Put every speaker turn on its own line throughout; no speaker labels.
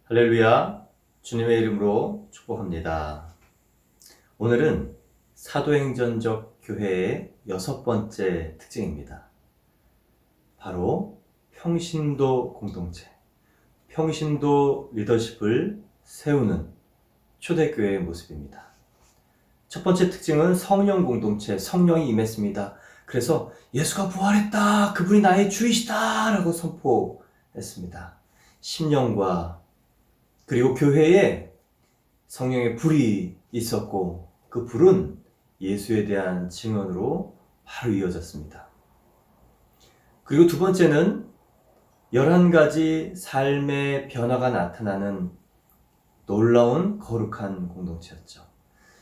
할렐루야, 주님의 이름으로 축복합니다. 오늘은 사도행전적 교회의 6번째 특징입니다. 바로 평신도 공동체, 평신도 리더십을 세우는 초대교회의 모습입니다. 첫 번째 특징은 성령 공동체, 성령이 임했습니다. 그래서 예수가 부활했다, 그분이 나의 주이시다 라고 선포했습니다. 심령과 그리고 교회에 성령의 불이 있었고 그 불은 예수에 대한 증언으로 바로 이어졌습니다. 그리고 두 번째는 11가지 삶의 변화가 나타나는 놀라운 거룩한 공동체였죠.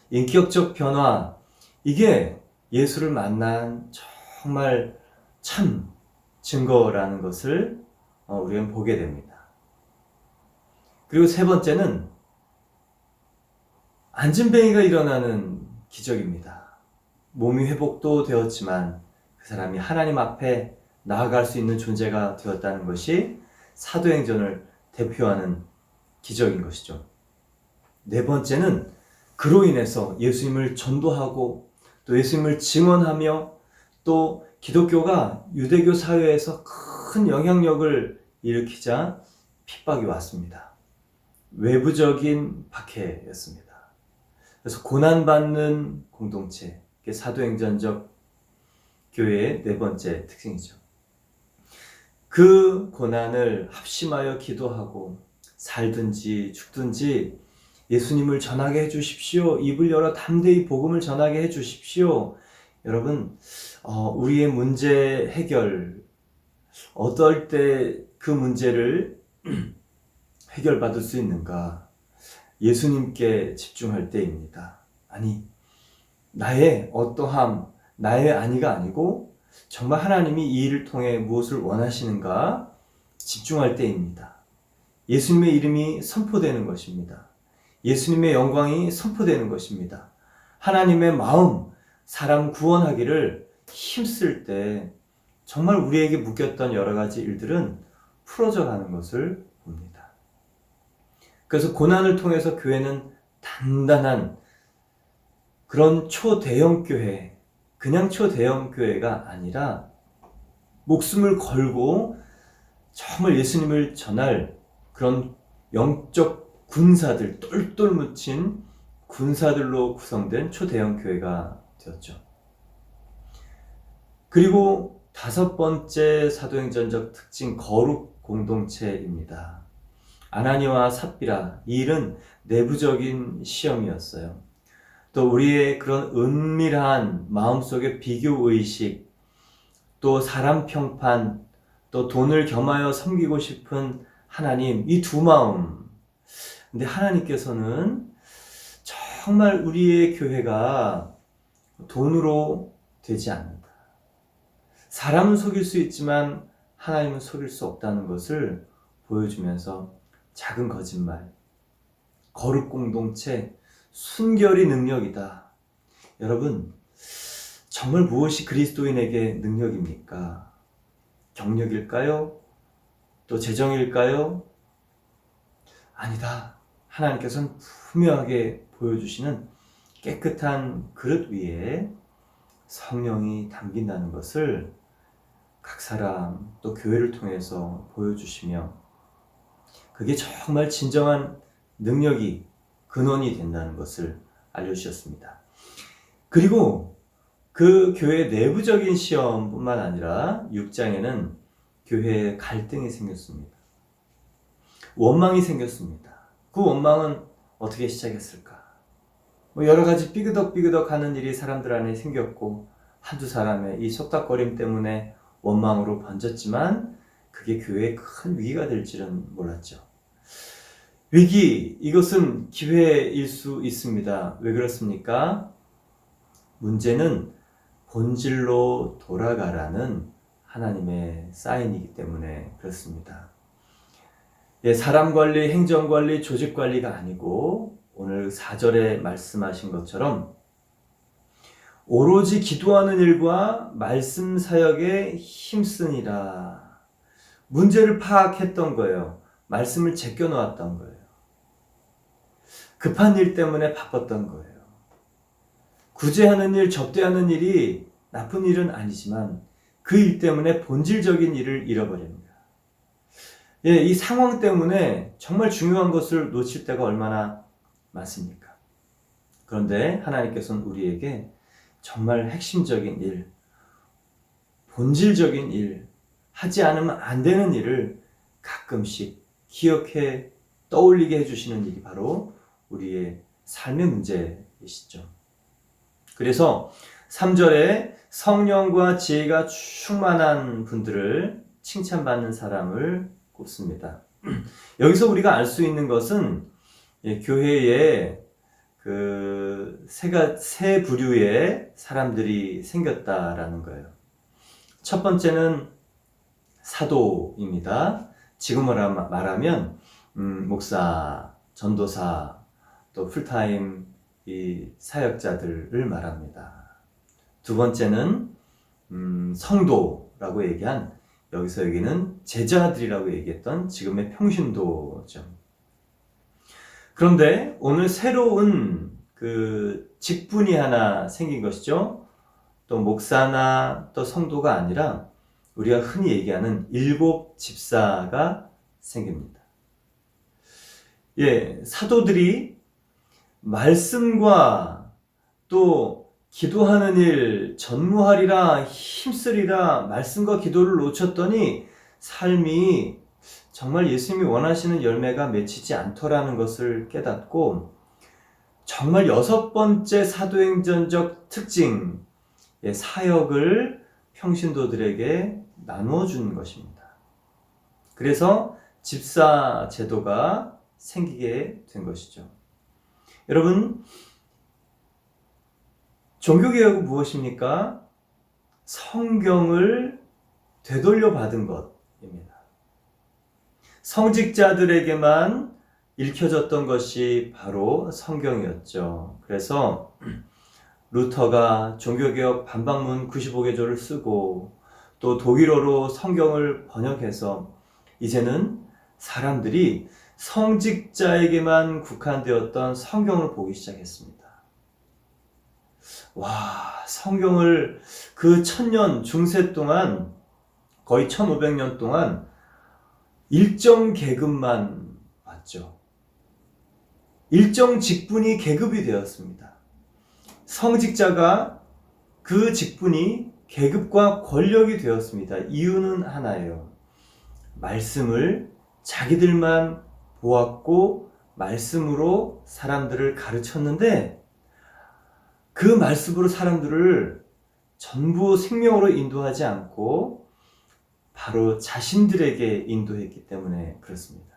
인격적 변화, 이게 예수를 만난 정말 참 증거라는 것을 우리는 보게 됩니다. 그리고 세 번째는 안진뱅이가 일어나는 기적입니다. 몸이 회복도 되었지만 그 사람이 하나님 앞에 나아갈 수 있는 존재가 되었다는 것이 사도행전을 대표하는 기적인 것이죠. 네 번째는 그로 인해서 예수님을 전도하고 또 예수님을 증언하며 또 기독교가 유대교 사회에서 큰 영향력을 일으키자 핍박이 왔습니다. 외부적인 박해였습니다. 그래서 고난받는 공동체, 사도행전적 교회의 네 번째 특징이죠. 그 고난을 합심하여 기도하고 살든지 죽든지 예수님을 전하게 해주십시오. 입을 열어 담대히 복음을 전하게 해주십시오. 여러분, 우리의 문제 해결, 어떨 때 그 문제를 해결받을 수 있는가? 예수님께 집중할 때입니다. 아니, 나의 어떠함, 나의 아니가 아니고 정말 하나님이 이 일을 통해 무엇을 원하시는가 집중할 때입니다. 예수님의 이름이 선포되는 것입니다. 예수님의 영광이 선포되는 것입니다. 하나님의 마음, 사람 구원하기를 힘쓸 때 정말 우리에게 묶였던 여러 가지 일들은 풀어져 가는 것을 봅니다. 그래서 고난을 통해서 교회는 단단한 그런 초대형 교회, 그냥 초대형 교회가 아니라 목숨을 걸고 정말 예수님을 전할 그런 영적 군사들, 똘똘 묻힌 군사들로 구성된 초대형 교회가 되었죠. 그리고 다섯 번째 사도행전적 특징, 거룩 공동체입니다. 아나니와 삽비라, 이 일은 내부적인 시험이었어요. 또 우리의 그런 은밀한 마음속의 비교의식, 또 사람 평판, 또 돈을 겸하여 섬기고 싶은 하나님, 이 두 마음. 근데 하나님께서는 정말 우리의 교회가 돈으로 되지 않는다. 사람은 속일 수 있지만 하나님은 속일 수 없다는 것을 보여주면서 작은 거짓말, 거룩 공동체, 순결이 능력이다. 여러분, 정말 무엇이 그리스도인에게 능력입니까? 경력일까요? 또 재정일까요? 아니다. 하나님께서는 분명하게 보여주시는 깨끗한 그릇 위에 성령이 담긴다는 것을 각 사람 또 교회를 통해서 보여주시며 그게 정말 진정한 능력이 근원이 된다는 것을 알려주셨습니다. 그리고 그 교회 내부적인 시험뿐만 아니라 6장에는 교회에 갈등이 생겼습니다. 원망이 생겼습니다. 그 원망은 어떻게 시작했을까? 여러 가지 삐그덕삐그덕 하는 일이 사람들 안에 생겼고 한두 사람의 이 속닥거림 때문에 원망으로 번졌지만 그게 교회에 큰 위기가 될 줄은 몰랐죠. 위기, 이것은 기회일 수 있습니다. 왜 그렇습니까? 문제는 본질로 돌아가라는 하나님의 사인이기 때문에 그렇습니다. 사람 관리, 행정 관리, 조직 관리가 아니고 오늘 4절에 말씀하신 것처럼 오로지 기도하는 일과 말씀 사역에 힘쓰니라. 문제를 파악했던 거예요. 말씀을 제껴 놓았던 거예요. 급한 일 때문에 바빴던 거예요. 구제하는 일, 접대하는 일이 나쁜 일은 아니지만 그 일 때문에 본질적인 일을 잃어버립니다. 예, 이 상황 때문에 정말 중요한 것을 놓칠 때가 얼마나 많습니까? 그런데 하나님께서는 우리에게 정말 핵심적인 일, 본질적인 일, 하지 않으면 안 되는 일을 가끔씩 기억해 떠올리게 해주시는 일이 바로 우리의 삶의 문제이시죠. 그래서 3절에 성령과 지혜가 충만한 분들을 칭찬받는 사람을 꼽습니다. 여기서 우리가 알 수 있는 것은 교회에 세 부류의 사람들이 생겼다라는 거예요. 첫 번째는 사도입니다. 지금으로 말하면 목사, 전도사, 또 풀타임 이 사역자들을 말합니다. 두 번째는 성도라고 얘기한, 여기서 여기는 제자들이라고 얘기했던 지금의 평신도죠. 그런데 오늘 새로운 직분이 하나 생긴 것이죠. 또 목사나 또 성도가 아니라 우리가 흔히 얘기하는 7 집사가 생깁니다. 예, 사도들이 말씀과 또 기도하는 일 전무하리라 힘쓰리라 말씀과 기도를 놓쳤더니 삶이 정말 예수님이 원하시는 열매가 맺히지 않더라는 것을 깨닫고, 정말 6번째 사도행전적 특징, 사역을 평신도들에게 나누어 주는 것입니다. 그래서 집사 제도가 생기게 된 것이죠. 여러분, 종교개혁은 무엇입니까? 성경을 되돌려 받은 것입니다. 성직자들에게만 읽혀졌던 것이 바로 성경이었죠. 그래서 루터가 종교개혁 반박문 95개조를 쓰고 또 독일어로 성경을 번역해서 이제는 사람들이 성직자에게만 국한되었던 성경을 보기 시작했습니다. 와, 성경을 그 1000년 중세 동안, 거의 1500년 동안 일정 계급만 봤죠. 일정 직분이 계급이 되었습니다. 성직자가 그 직분이 계급과 권력이 되었습니다. 이유는 하나예요. 말씀을 자기들만 보았고 말씀으로 사람들을 가르쳤는데, 그 말씀으로 사람들을 전부 생명으로 인도하지 않고 바로 자신들에게 인도했기 때문에 그렇습니다.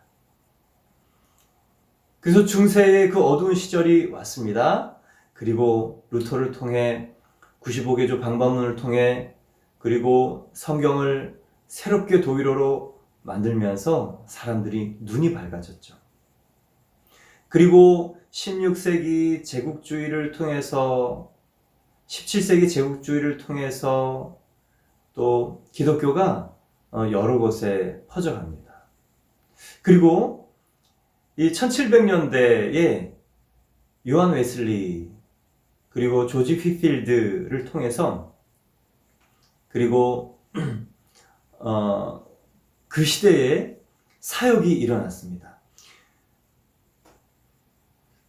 그래서 중세의 그 어두운 시절이 왔습니다. 그리고 루터를 통해 95개조 방법론을 통해, 그리고 성경을 새롭게 독일어로 만들면서 사람들이 눈이 밝아졌죠. 그리고 16세기 제국주의를 통해서, 17세기 제국주의를 통해서 또 기독교가 여러 곳에 퍼져갑니다. 그리고 이 1700년대에 요한 웨슬리, 그리고 조지 휘필드를 통해서, 그리고 그 시대에 사역이 일어났습니다.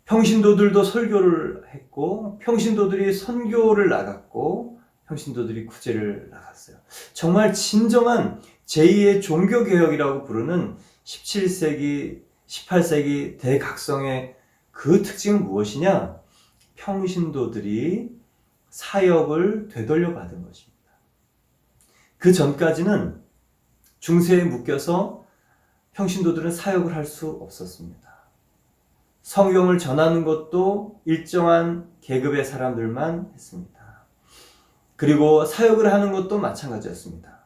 평신도들도 설교를 했고, 평신도들이 선교를 나갔고, 평신도들이 구제를 나갔어요. 정말 진정한 제2의 종교개혁이라고 부르는 17세기, 18세기 대각성의 그 특징은 무엇이냐? 평신도들이 사역을 되돌려 받은 것입니다. 그 전까지는 중세에 묶여서 평신도들은 사역을 할 수 없었습니다. 성경을 전하는 것도 일정한 계급의 사람들만 했습니다. 그리고 사역을 하는 것도 마찬가지였습니다.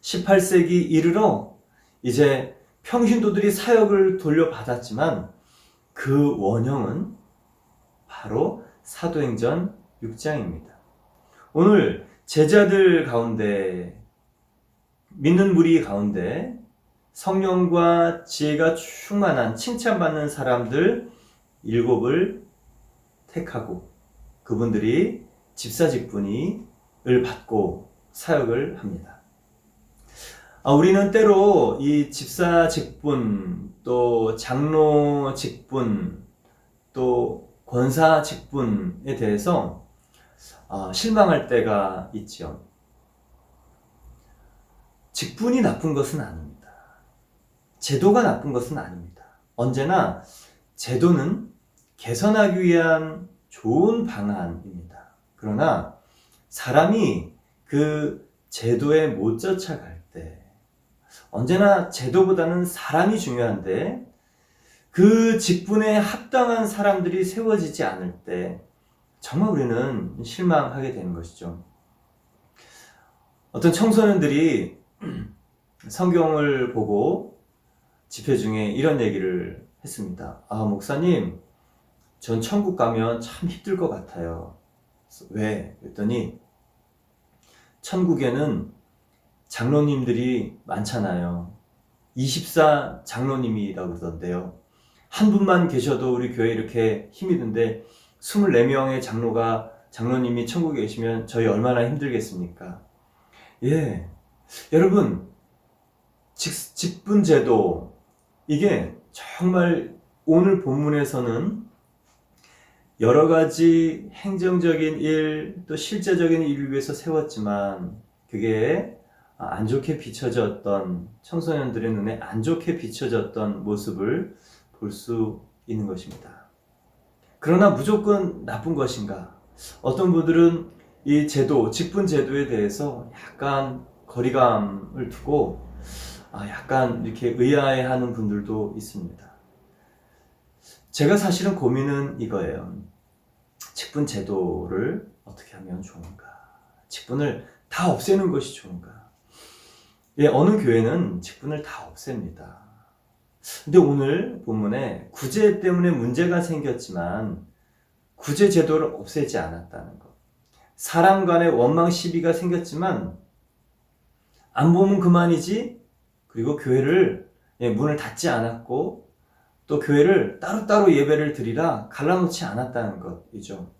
18세기 이르러 이제 평신도들이 사역을 돌려받았지만 그 원형은 바로 사도행전 6장입니다. 오늘 제자들 가운데, 믿는 무리 가운데 성령과 지혜가 충만한 칭찬받는 사람들 7을 택하고 그분들이 집사 직분을 받고 사역을 합니다. 우리는 때로 이 집사 직분, 또 장로 직분, 또 권사 직분에 대해서 실망할 때가 있죠. 직분이 나쁜 것은 아닙니다. 제도가 나쁜 것은 아닙니다. 언제나 제도는 개선하기 위한 좋은 방안입니다. 그러나 사람이 그 제도에 못 쫓아갈 때, 언제나 제도보다는 사람이 중요한데 그 직분에 합당한 사람들이 세워지지 않을 때 정말 우리는 실망하게 되는 것이죠. 어떤 청소년들이 성경을 보고 집회 중에 이런 얘기를 했습니다. 목사님, 전 천국 가면 참 힘들 것 같아요. 왜? 그랬더니 천국에는 장로님들이 많잖아요. 24 장로님이라고 그러던데요. 한 분만 계셔도 우리 교회 이렇게 힘이 든데 24명의 장로님이 천국에 계시면 저희 얼마나 힘들겠습니까? 예. 여러분, 직분제도, 이게 정말 오늘 본문에서는 여러 가지 행정적인 일, 또 실제적인 일을 위해서 세웠지만 그게 안 좋게 비춰졌던, 청소년들의 눈에 안 좋게 비춰졌던 모습을 볼 수 있는 것입니다. 그러나 무조건 나쁜 것인가? 어떤 분들은 이 제도, 직분 제도에 대해서 약간 거리감을 두고 약간 이렇게 의아해하는 분들도 있습니다. 제가 사실은 고민은 이거예요. 직분 제도를 어떻게 하면 좋은가? 직분을 다 없애는 것이 좋은가? 예, 어느 교회는 직분을 다 없앱니다. 근데 오늘 본문에 구제 때문에 문제가 생겼지만 구제 제도를 없애지 않았다는 것. 사람 간의 원망 시비가 생겼지만 안 보면 그만이지. 그리고 교회를 문을 닫지 않았고 또 교회를 따로따로 예배를 드리라 갈라놓지 않았다는 것이죠.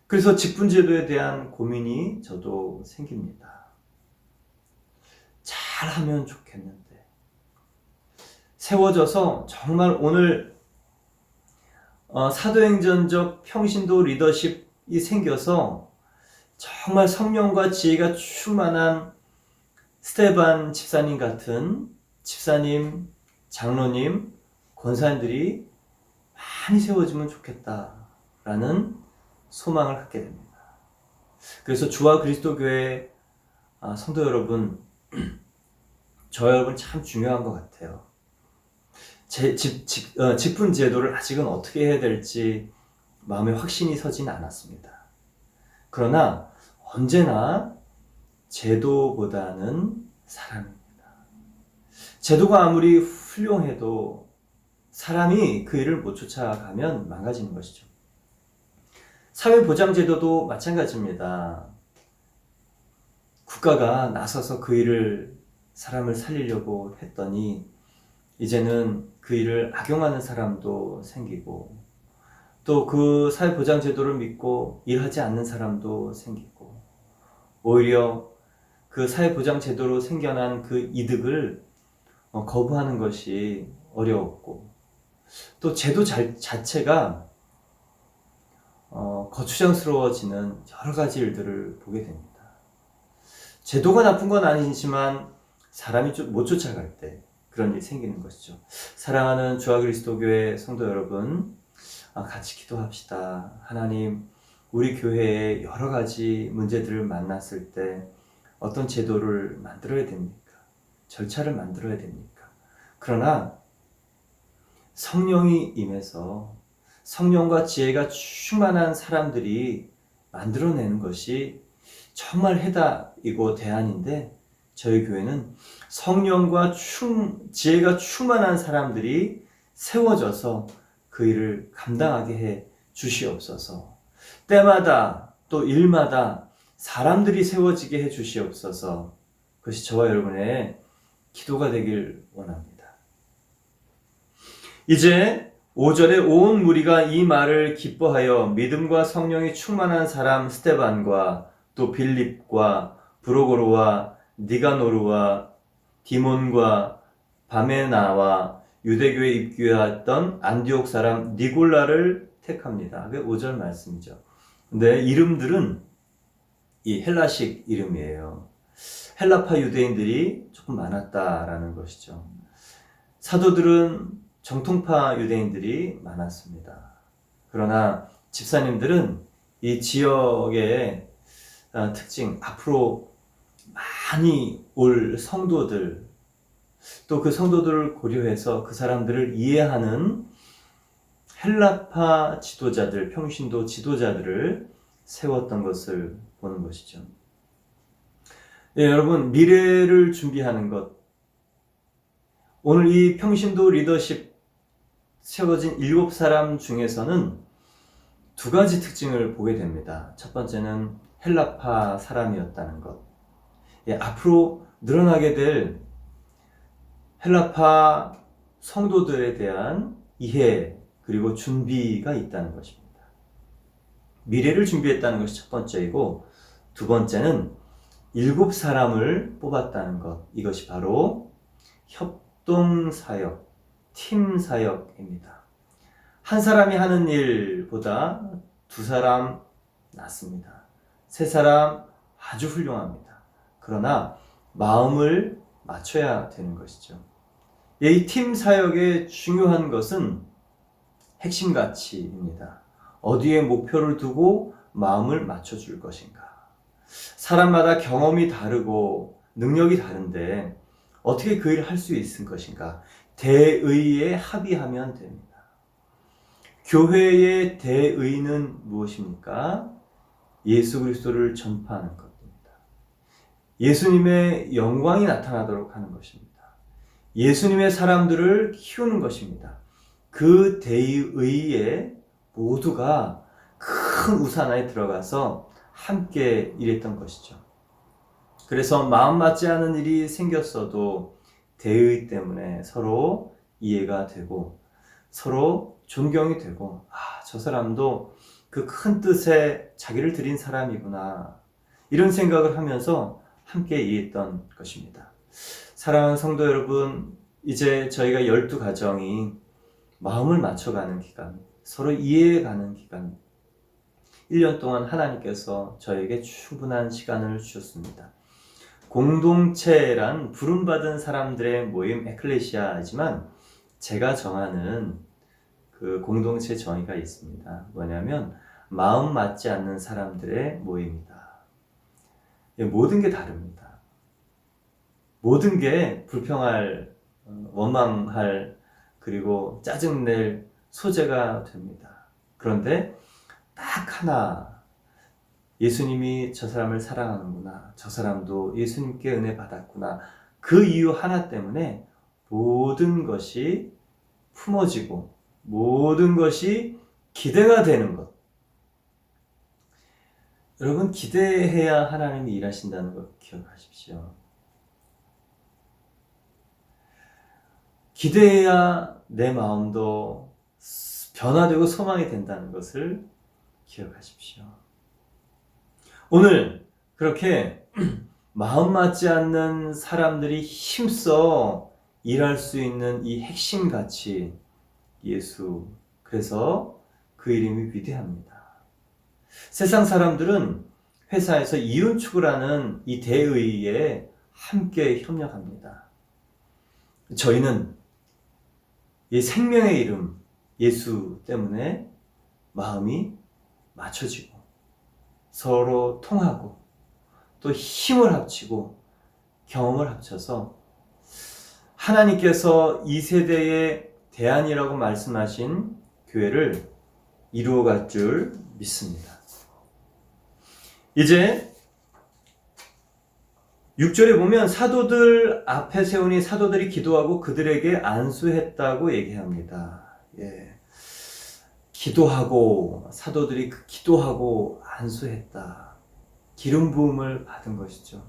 그래서 직분제도에 대한 고민이 저도 생깁니다. 잘하면 좋겠는데 세워져서 정말 오늘 사도행전적 평신도 리더십이 생겨서 정말 성령과 지혜가 충만한 스테반 집사님 같은 집사님, 장로님, 권사님들이 많이 세워지면 좋겠다라는 소망을 갖게 됩니다. 그래서 주와 그리스도 교회 성도 여러분, 저 여러분 참 중요한 것 같아요. 직분 제도를 아직은 어떻게 해야 될지 마음에 확신이 서진 않았습니다. 그러나 언제나 제도보다는 사람입니다. 제도가 아무리 훌륭해도 사람이 그 일을 못 쫓아가면 망가지는 것이죠. 사회보장제도도 마찬가지입니다. 국가가 나서서 그 일을 사람을 살리려고 했더니 이제는 그 일을 악용하는 사람도 생기고 또 그 사회보장제도를 믿고 일하지 않는 사람도 생기고 오히려 그 사회보장제도로 생겨난 그 이득을 거부하는 것이 어려웠고 또 제도 자체가 거추장스러워지는 여러 가지 일들을 보게 됩니다. 제도가 나쁜 건 아니지만 사람이 못 쫓아갈 때 그런 일이 생기는 것이죠. 사랑하는 주와 그리스도 교회 성도 여러분, 같이 기도합시다. 하나님, 우리 교회에 여러 가지 문제들을 만났을 때 어떤 제도를 만들어야 됩니까? 절차를 만들어야 됩니까? 그러나 성령이 임해서 성령과 지혜가 충만한 사람들이 만들어내는 것이 정말 해답이고 대안인데 저희 교회는 성령과 지혜가 충만한 사람들이 세워져서 그 일을 감당하게 해 주시옵소서. 때마다 또 일마다 사람들이 세워지게 해 주시옵소서. 그것이 저와 여러분의 기도가 되길 원합니다. 이제 5절에 온 무리가 이 말을 기뻐하여 믿음과 성령이 충만한 사람 스데반과 또 빌립과 브로고로와 니가노르와 디몬과 바메나와 유대교에 입교했던 안디옥 사람 니골라를 택합니다. 그게 5절 말씀이죠. 근데 이름들은 이 헬라식 이름이에요. 헬라파 유대인들이 조금 많았다라는 것이죠. 사도들은 정통파 유대인들이 많았습니다. 그러나 집사님들은 이 지역의 특징, 앞으로 많이 올 성도들, 또 그 성도들을 고려해서 그 사람들을 이해하는 헬라파 지도자들, 평신도 지도자들을 세웠던 것을 보는 것이죠. 예, 여러분, 미래를 준비하는 것. 오늘 이 평신도 리더십 세워진 7사람 중에서는 2가지 특징을 보게 됩니다. 첫 번째는 헬라파 사람이었다는 것. 예, 앞으로 늘어나게 될 헬라파 성도들에 대한 이해 그리고 준비가 있다는 것입니다. 미래를 준비했다는 것이 첫 번째이고, 2번째는 7사람을 뽑았다는 것. 이것이 바로 협동사역, 팀사역입니다. 한 사람이 하는 일보다 2사람 낫습니다. 3사람 아주 훌륭합니다. 그러나 마음을 맞춰야 되는 것이죠. 이 팀 사역의 중요한 것은 핵심 가치입니다. 어디에 목표를 두고 마음을 맞춰줄 것인가. 사람마다 경험이 다르고 능력이 다른데 어떻게 그 일을 할 수 있을 것인가. 대의에 합의하면 됩니다. 교회의 대의는 무엇입니까? 예수 그리스도를 전파하는 것입니다. 예수님의 영광이 나타나도록 하는 것입니다. 예수님의 사람들을 키우는 것입니다. 그 대의에 모두가 큰 우산 안에 들어가서 함께 일했던 것이죠. 그래서 마음 맞지 않은 일이 생겼어도 대의 때문에 서로 이해가 되고 서로 존경이 되고, 저 사람도 그 큰 뜻에 자기를 들인 사람이구나, 이런 생각을 하면서 함께 일했던 것입니다. 사랑하는 성도 여러분, 이제 저희가 12가정이 마음을 맞춰가는 기간, 서로 이해해가는 기간, 1년 동안 하나님께서 저에게 충분한 시간을 주셨습니다. 공동체란 부름받은 사람들의 모임, 에클레시아이지만 제가 정하는 그 공동체 정의가 있습니다. 뭐냐면 마음 맞지 않는 사람들의 모임이다. 모든 게 다릅니다. 모든 게 불평할, 원망할, 그리고 짜증낼 소재가 됩니다. 그런데 딱 하나, 예수님이 저 사람을 사랑하는구나, 저 사람도 예수님께 은혜 받았구나, 그 이유 하나 때문에 모든 것이 품어지고 모든 것이 기대가 되는 것. 여러분, 기대해야 하나님이 일하신다는 것 기억하십시오. 기대해야 내 마음도 변화되고 소망이 된다는 것을 기억하십시오. 오늘 그렇게 마음 맞지 않는 사람들이 힘써 일할 수 있는 이 핵심 가치, 예수. 그래서 그 이름이 위대합니다. 세상 사람들은 회사에서 이윤 추구라는 이 대의에 함께 협력합니다. 저희는 이 생명의 이름 예수 때문에 마음이 맞춰지고 서로 통하고 또 힘을 합치고 경험을 합쳐서 하나님께서 이 세대의 대안이라고 말씀하신 교회를 이루어갈 줄 믿습니다. 이제 6절에 보면 사도들 앞에 세우니 사도들이 기도하고 그들에게 안수했다고 얘기합니다. 예. 기도하고, 사도들이 기도하고 안수했다. 기름 부음을 받은 것이죠.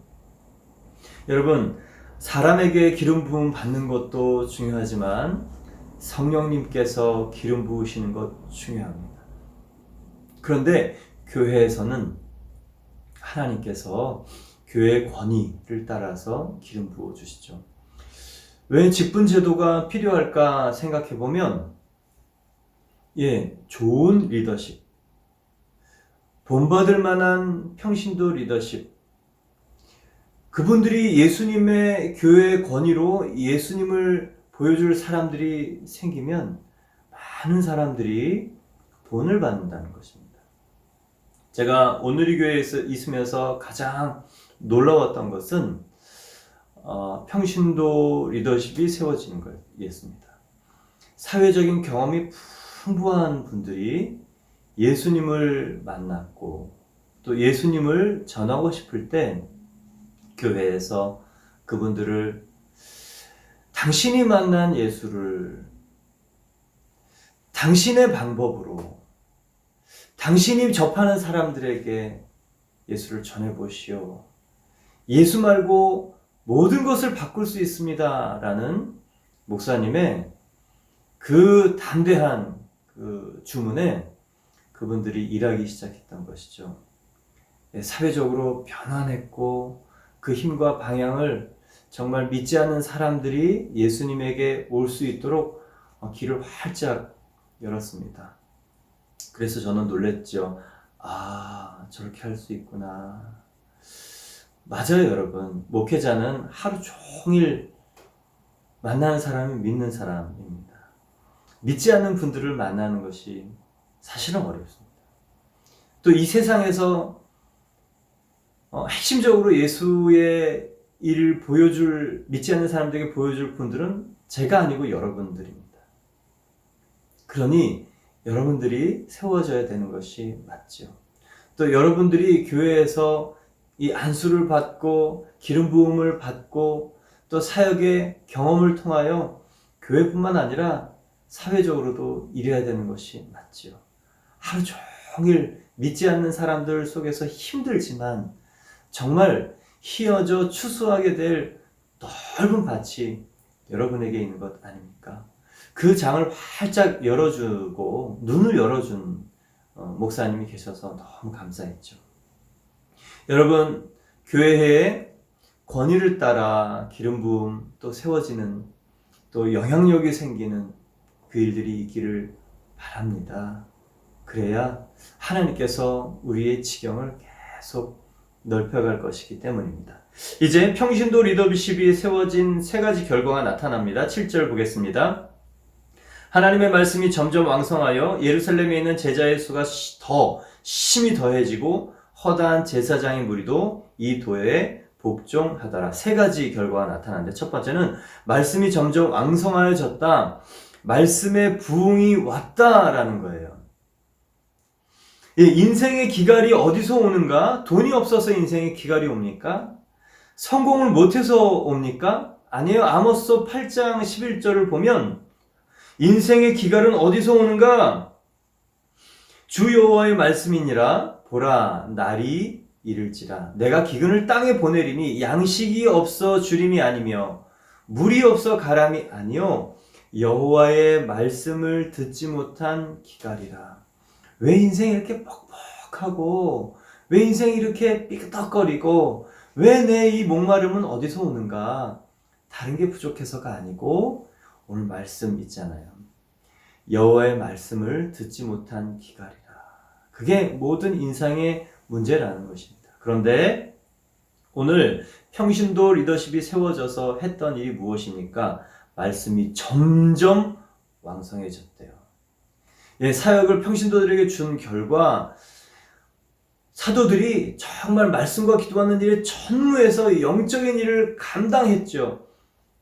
여러분, 사람에게 기름 부음 받는 것도 중요하지만 성령님께서 기름 부으시는 것 중요합니다. 그런데 교회에서는 하나님께서 교회의 권위를 따라서 기름 부어 주시죠. 왜 직분 제도가 필요할까 생각해 보면, 좋은 리더십, 본받을 만한 평신도 리더십, 그분들이 예수님의 교회의 권위로 예수님을 보여줄 사람들이 생기면 많은 사람들이 본을 받는다는 것입니다. 제가 오누리 교회에 있으면서 가장 놀라웠던 것은 평신도 리더십이 세워지는 거였습니다. 사회적인 경험이 풍부한 분들이 예수님을 만났고 또 예수님을 전하고 싶을 때 교회에서 그분들을 당신이 만난 예수를 당신의 방법으로 당신이 접하는 사람들에게 예수를 전해보시오. 예수 말고 모든 것을 바꿀 수 있습니다. 라는 목사님의 그 담대한 그 주문에 그분들이 일하기 시작했던 것이죠. 사회적으로 변화했고 그 힘과 방향을 정말 믿지 않는 사람들이 예수님에게 올 수 있도록 길을 활짝 열었습니다. 그래서 저는 놀랬죠. 저렇게 할 수 있구나. 맞아요, 여러분. 목회자는 하루 종일 만나는 사람이 믿는 사람입니다. 믿지 않는 분들을 만나는 것이 사실은 어렵습니다. 또 이 세상에서 핵심적으로 예수의 일을 믿지 않는 사람들에게 보여줄 분들은 제가 아니고 여러분들입니다. 그러니 여러분들이 세워져야 되는 것이 맞죠. 또 여러분들이 교회에서 이 안수를 받고 기름 부음을 받고 또 사역의 경험을 통하여 교회뿐만 아니라 사회적으로도 일해야 되는 것이 맞죠. 하루 종일 믿지 않는 사람들 속에서 힘들지만 정말 희어져 추수하게 될 넓은 밭이 여러분에게 있는 것 아닙니까? 그 장을 활짝 열어주고 눈을 열어준 목사님이 계셔서 너무 감사했죠. 여러분, 교회의 권위를 따라 기름 부음 또 세워지는 또 영향력이 생기는 그 일들이 있기를 바랍니다. 그래야 하나님께서 우리의 지경을 계속 넓혀갈 것이기 때문입니다. 이제 평신도 리더십이 세워진 세 가지 결과가 나타납니다. 7절 보겠습니다. 하나님의 말씀이 점점 왕성하여 예루살렘에 있는 제자의 수가 더 심히 더해지고 허다한 제사장의 무리도 이 도에 복종하더라. 세 가지 결과가 나타나는데, 첫 번째는 말씀이 점점 왕성하여졌다. 말씀의 부흥이 왔다라는 거예요. 인생의 기갈이 어디서 오는가? 돈이 없어서 인생의 기갈이 옵니까? 성공을 못해서 옵니까? 아니에요. 아모스 8장 11절을 보면 인생의 기갈은 어디서 오는가? 주 여호와의 말씀이니라. 보라, 날이 이를지라. 내가 기근을 땅에 보내리니 양식이 없어 주림이 아니며 물이 없어 가람이 아니요 여호와의 말씀을 듣지 못한 기갈이라. 왜 인생이 이렇게 뻑뻑하고 왜 인생이 이렇게 삐끗덕거리고 왜 내 이 목마름은 어디서 오는가? 다른 게 부족해서가 아니고 오늘 말씀 있잖아요. 여호와의 말씀을 듣지 못한 기갈이라. 그게 모든 인생의 문제라는 것입니다. 그런데 오늘 평신도 리더십이 세워져서 했던 일이 무엇입니까? 말씀이 점점 왕성해졌대요. 사역을 평신도들에게 준 결과 사도들이 정말 말씀과 기도하는 일에 전무해서 영적인 일을 감당했죠.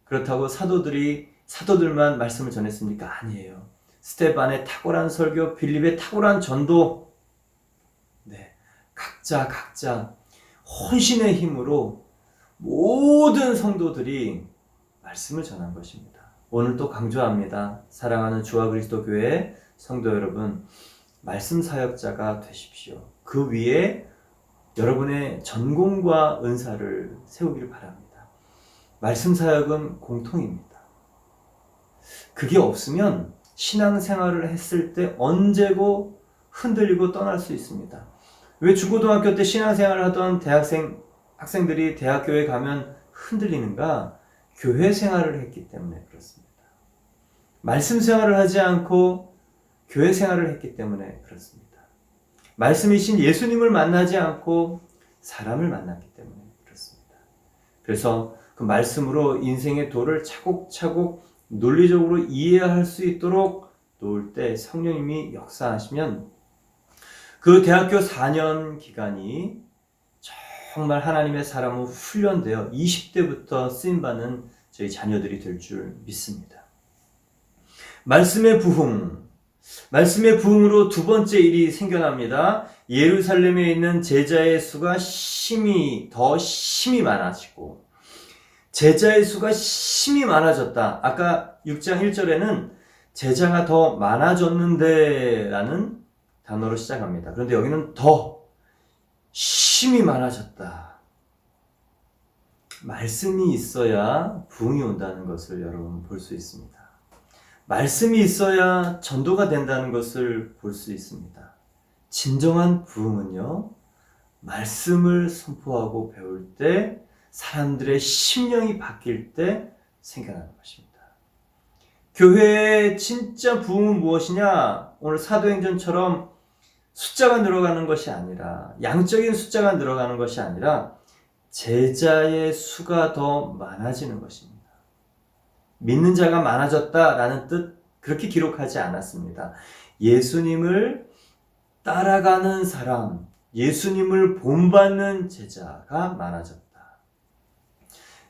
그렇다고 사도들만 말씀을 전했습니까? 아니에요. 스데반의 탁월한 설교, 빌립의 탁월한 전도, 각자 혼신의 힘으로 모든 성도들이 말씀을 전한 것입니다. 오늘 또 강조합니다. 사랑하는 주와 그리스도 교회 성도 여러분, 말씀 사역자가 되십시오. 그 위에 여러분의 전공과 은사를 세우기를 바랍니다. 말씀 사역은 공통입니다. 그게 없으면 신앙생활을 했을 때 언제고 흔들리고 떠날 수 있습니다. 왜 중고등학교 때 신앙생활을 하던 학생들이 대학교에 가면 흔들리는가? 교회 생활을 했기 때문에 그렇습니다. 말씀 생활을 하지 않고 교회 생활을 했기 때문에 그렇습니다. 말씀이신 예수님을 만나지 않고 사람을 만났기 때문에 그렇습니다. 그래서 그 말씀으로 인생의 도를 차곡차곡 논리적으로 이해할 수 있도록 놓을 때 성령님이 역사하시면 그 대학교 4년 기간이 정말 하나님의 사람으로 훈련되어 20대부터 쓰임받는 저희 자녀들이 될 줄 믿습니다. 말씀의 부흥으로 두 번째 일이 생겨납니다. 예루살렘에 있는 제자의 수가 더 심히 많아지고, 제자의 수가 심히 많아졌다. 아까 6장 1절에는 제자가 더 많아졌는데 라는 단어로 시작합니다. 그런데 여기는 더 심히 많아졌다. 말씀이 있어야 부흥이 온다는 것을 여러분 볼 수 있습니다. 말씀이 있어야 전도가 된다는 것을 볼 수 있습니다. 진정한 부흥은요, 말씀을 선포하고 배울 때 사람들의 심령이 바뀔 때 생겨나는 것입니다. 교회의 진짜 부흥은 무엇이냐? 오늘 사도행전처럼 숫자가 늘어가는 것이 아니라, 양적인 숫자가 늘어가는 것이 아니라 제자의 수가 더 많아지는 것입니다. 믿는 자가 많아졌다라는 뜻 그렇게 기록하지 않았습니다. 예수님을 따라가는 사람, 예수님을 본받는 제자가 많아졌다.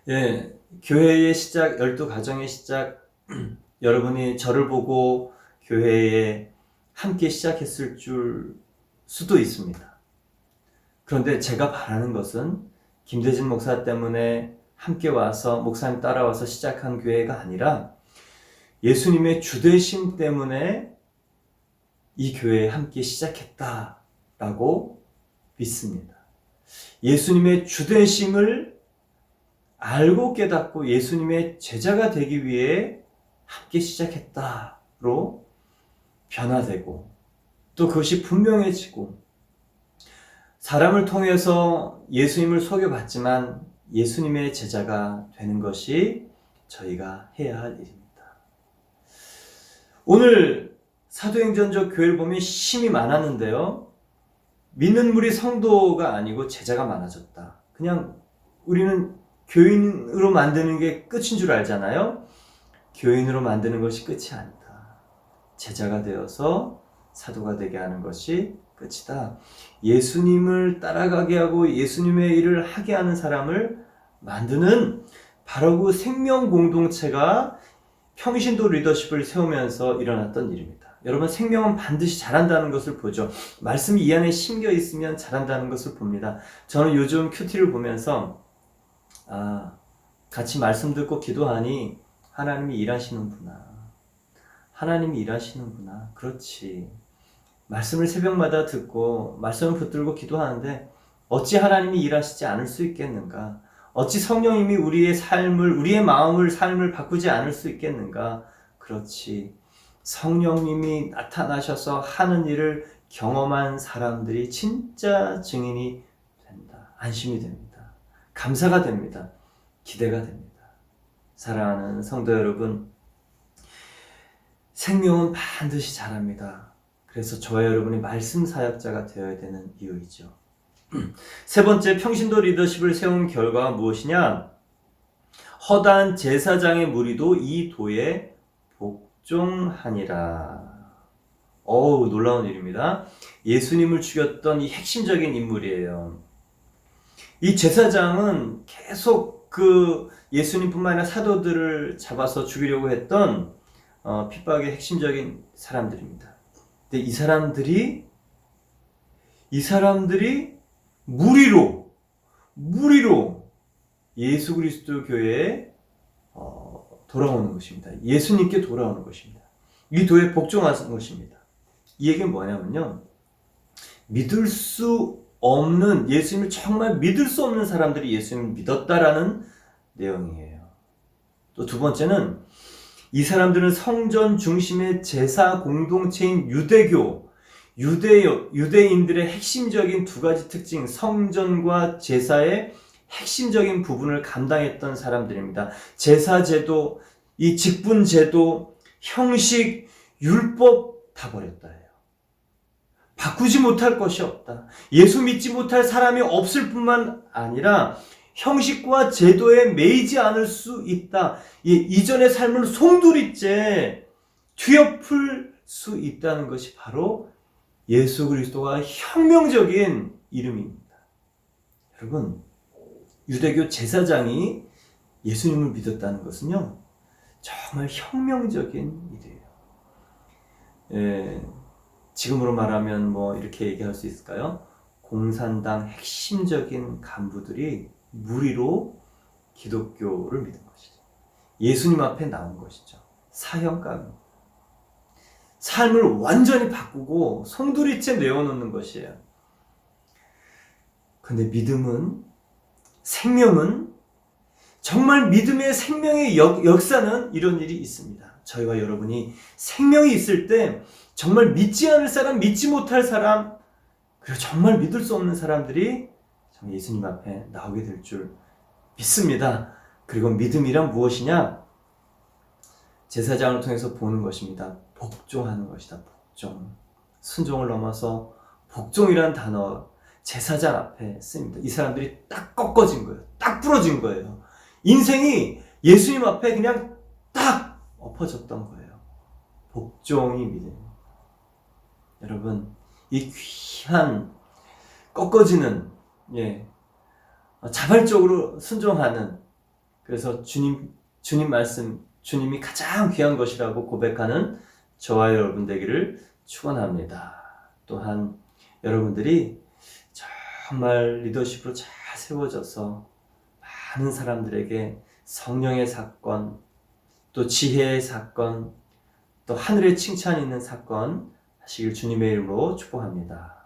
예, 교회의 시작, 12가정의 시작, 여러분이 저를 보고 교회에 함께 시작했을 줄 수도 있습니다. 그런데 제가 바라는 것은 김대진 목사 때문에 함께 와서 목사님 따라와서 시작한 교회가 아니라 예수님의 주되심 때문에 이 교회에 함께 시작했다라고 믿습니다. 예수님의 주되심을 알고 깨닫고 예수님의 제자가 되기 위해 함께 시작했다로 변화되고, 또 그것이 분명해지고, 사람을 통해서 예수님을 소개받지만 예수님의 제자가 되는 것이 저희가 해야 할 일입니다. 오늘 사도행전적 교회를 보면 힘이 많았는데요, 믿는 무리 성도가 아니고 제자가 많아졌다. 그냥 우리는 교인으로 만드는 게 끝인 줄 알잖아요. 교인으로 만드는 것이 끝이 아니다. 제자가 되어서 사도가 되게 하는 것이 끝이다. 예수님을 따라가게 하고 예수님의 일을 하게 하는 사람을 만드는 바로 그 생명 공동체가 평신도 리더십을 세우면서 일어났던 일입니다. 여러분, 생명은 반드시 자란다는 것을 보죠. 말씀이 이 안에 심겨 있으면 자란다는 것을 봅니다. 저는 요즘 큐티를 보면서 같이 말씀 듣고 기도하니 하나님이 일하시는구나. 하나님이 일하시는구나. 그렇지. 말씀을 새벽마다 듣고 말씀을 붙들고 기도하는데 어찌 하나님이 일하시지 않을 수 있겠는가? 어찌 성령님이 우리의 삶을 바꾸지 않을 수 있겠는가? 그렇지. 성령님이 나타나셔서 하는 일을 경험한 사람들이 진짜 증인이 된다. 안심이 됩니다. 감사가 됩니다. 기대가 됩니다. 사랑하는 성도 여러분, 생명은 반드시 자랍니다. 그래서 저와 여러분이 말씀 사역자가 되어야 되는 이유이죠. 세 번째, 평신도 리더십을 세운 결과가 무엇이냐? 허다한 제사장의 무리도 이 도에 복종하니라. 놀라운 일입니다. 예수님을 죽였던 이 핵심적인 인물이에요. 이 제사장은 계속 그 예수님뿐만 아니라 사도들을 잡아서 죽이려고 했던 핍박의 핵심적인 사람들입니다. 근데 이 사람들이 무리로 예수 그리스도 교회에 돌아오는 것입니다. 예수님께 돌아오는 것입니다. 이 도에 복종하는 것입니다. 이 얘기는 뭐냐면요, 믿을 수 없는, 예수님을 정말 믿을 수 없는 사람들이 예수님을 믿었다라는 내용이에요. 또 두 번째는 이 사람들은 성전 중심의 제사 공동체인 유대인들의 핵심적인 두 가지 특징, 성전과 제사의 핵심적인 부분을 감당했던 사람들입니다. 제사제도, 이 직분제도, 형식, 율법 다 버렸다 해요. 바꾸지 못할 것이 없다. 예수 믿지 못할 사람이 없을 뿐만 아니라 형식과 제도에 매이지 않을 수 있다. 이전의 삶을 송두리째 뒤엎을 수 있다는 것이 바로 예수 그리스도가 혁명적인 이름입니다. 여러분, 유대교 제사장이 예수님을 믿었다는 것은요, 정말 혁명적인 일이에요. 지금으로 말하면 이렇게 얘기할 수 있을까요? 공산당 핵심적인 간부들이 무리로 기독교를 믿은 것이죠. 예수님 앞에 나온 것이죠. 사형감입니다. 삶을 완전히 바꾸고 송두리째 내어놓는 것이에요. 그런데 믿음은, 생명은, 정말 믿음의 생명의 역사는 이런 일이 있습니다. 저희와 여러분이 생명이 있을 때 정말 믿지 않을 사람, 믿지 못할 사람, 그리고 정말 믿을 수 없는 사람들이 예수님 앞에 나오게 될 줄 믿습니다. 그리고 믿음이란 무엇이냐? 제사장을 통해서 보는 것입니다. 복종하는 것이다. 복종. 순종을 넘어서 복종이라는 단어 제사장 앞에 씁니다. 이 사람들이 딱 꺾어진 거예요. 딱 부러진 거예요. 인생이 예수님 앞에 그냥 딱 엎어졌던 거예요. 복종이 믿음입니다. 여러분, 이 귀한 꺾어지는, 자발적으로 순종하는, 그래서 주님 말씀, 주님이 가장 귀한 것이라고 고백하는 저와 여러분 되기를 축원합니다. 또한 여러분들이 정말 리더십으로 잘 세워져서 많은 사람들에게 성령의 사건, 또 지혜의 사건, 또 하늘의 칭찬이 있는 사건 하시길 주님의 이름으로 축복합니다.